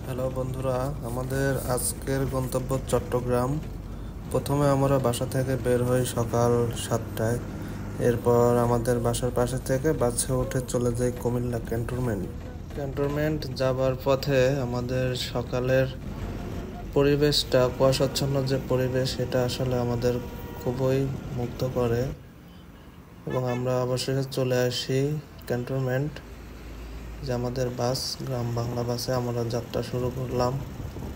Hello বন্ধুরা, আমাদের আজকের গন্তব্য চট্টগ্রাম। প্রথমে আমরা বাসা থেকে বের হই সকাল 7টায়। এরপর আমাদের বাসার পাশে থেকে বাসে উঠে চলে যাই কুমিল্লা ক্যান্টনমেন্ট যাবার পথে আমাদের সকালের পরিবেশটা, কুয়াশাচ্ছন্ন যে পরিবেশ, এটা আসলে আমাদের খুবই মুগ্ধ করে এবং আমরা অবশেষে চলে আসি ক্যান্টনমেন্ট। যে আমাদের বাস, গ্রাম বাংলা বাসে আমরা যাত্রা শুরু করলাম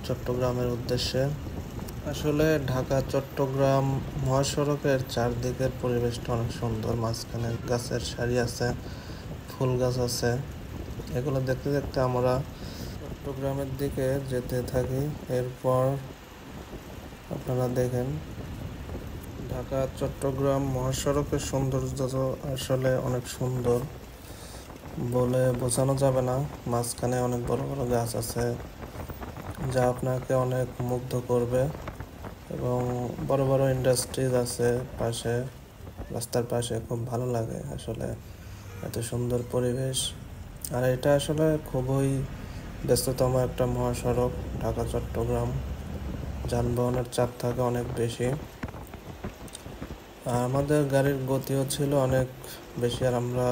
চট্টগ্রামের উদ্দেশ্যে। আসলে ঢাকা চট্টগ্রাম মহাসড়কের চারদিকের পরিবেশটা অনেক সুন্দর। মাঝখানে গাছের সারি আছে, ফুল গাছ আছে। এগুলো দেখতে দেখতে আমরা চট্টগ্রামের দিকে যেতে থাকি। এরপর আপনারা দেখেন, ঢাকা চট্টগ্রাম মহাসড়কের সৌন্দর্য আসলে অনেক সুন্দর, বলে বোঝানো যাবে না। মাঝখানে অনেক বড় বড় গাছ আছে যা আপনাকে অনেক মুগ্ধ করবে এবং বড় বড় ইন্ডাস্ট্রিজ আছে পাশে, রাস্তার পাশে। খুব ভালো লাগে আসলে এত সুন্দর পরিবেশ। আর এটা আসলে খুবই ব্যস্ততম একটা মহাসড়ক, ঢাকা চট্টগ্রাম। যানবাহনের চাপ থাকে অনেক বেশি, আর আমাদের গাড়ির গতিও ছিল অনেক বেশি। আর আমরা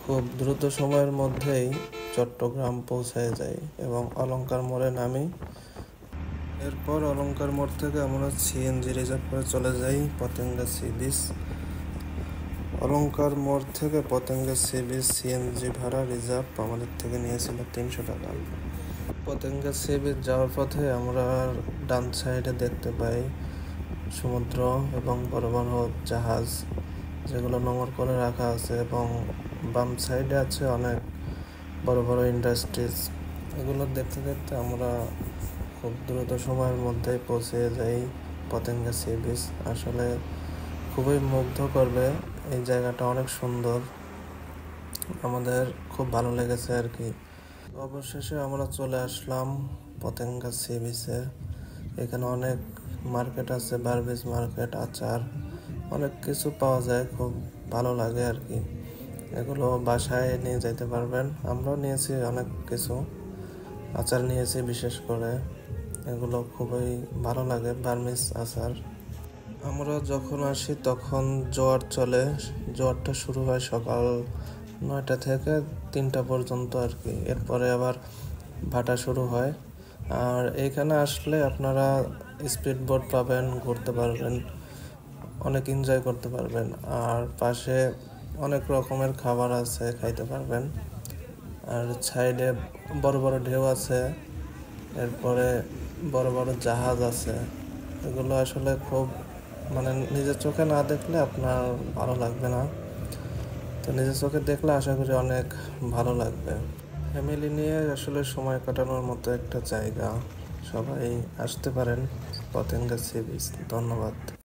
খুব দ্রুত সময়ের মধ্যেই চট্টগ্রাম পৌঁছায় যাই এবং অলংকার মোড়ে নামি। এরপর অলংকার মোড় থেকে আমরা সিএনজি রিজার্ভ করে চলে যাই পতেঙ্গা সি বিচ। অলংকার মোড় থেকে পতেঙ্গা সি বিচ সিএনজি ভাড়া রিজার্ভ আমাদের থেকে নিয়েছিল 300 টাকা। পতেঙ্গা সি বিচ যাওয়ার পথে আমরা ডান সাইডে দেখতে পাই সমুদ্র এবং বড় বড় জাহাজ, যেগুলো নোঙর করে রাখা আছে, এবং বাম সাইডে আছে অনেক বড় বড় ইন্ডাস্ট্রিজ। এগুলো দেখতে দেখতে আমরা খুব দ্রুত সময়ের মধ্যেই পৌঁছে যাই পতেঙ্গা সি বিচ। আসলে খুবই মুগ্ধ করবে, এই জায়গাটা অনেক সুন্দর, আমাদের খুব ভালো লেগেছে আর কি। অবশেষে আমরা চলে আসলাম পতেঙ্গা সি বিচে। এখানে অনেক মার্কেট আছে, বারবিজ মার্কেট, আচার, অনেক কিছু পাওয়া যায়, খুব ভালো লাগে আর কি। এগুলো বাসায় নিয়ে যেতে পারবেন। আমরাও নিয়েছি অনেক কিছু, আচার নিয়েছি বিশেষ করে, এগুলো খুবই ভালো লাগে, বার্মিজ আচার। আমরা যখন আসি তখন জোয়ার চলে, জোয়ারটা শুরু হয় সকাল 9টা থেকে 3টা পর্যন্ত আর কি। এরপরে আবার ভাটা শুরু হয়। আর এইখানে আসলে আপনারা স্পিড বোট পাবেন, ঘুরতে পারবেন, অনেক এনজয় করতে পারবেন। আর পাশে অনেক রকমের খাবার আছে, খাইতে পারবেন। আর সাইডে বড় বড় ঢেউ আছে, এরপরে বড় বড় জাহাজ আছে। এগুলো আসলে খুব, মানে নিজের চোখে না দেখলে আপনার ভালো লাগবে না, তো নিজের চোখে দেখলে আশা করি অনেক ভালো লাগবে। ফ্যামিলি নিয়ে আসলে সময় কাটানোর মতো একটা জায়গা, সবাই আসতে পারেন পতেঙ্গা সি বিচ। ধন্যবাদ।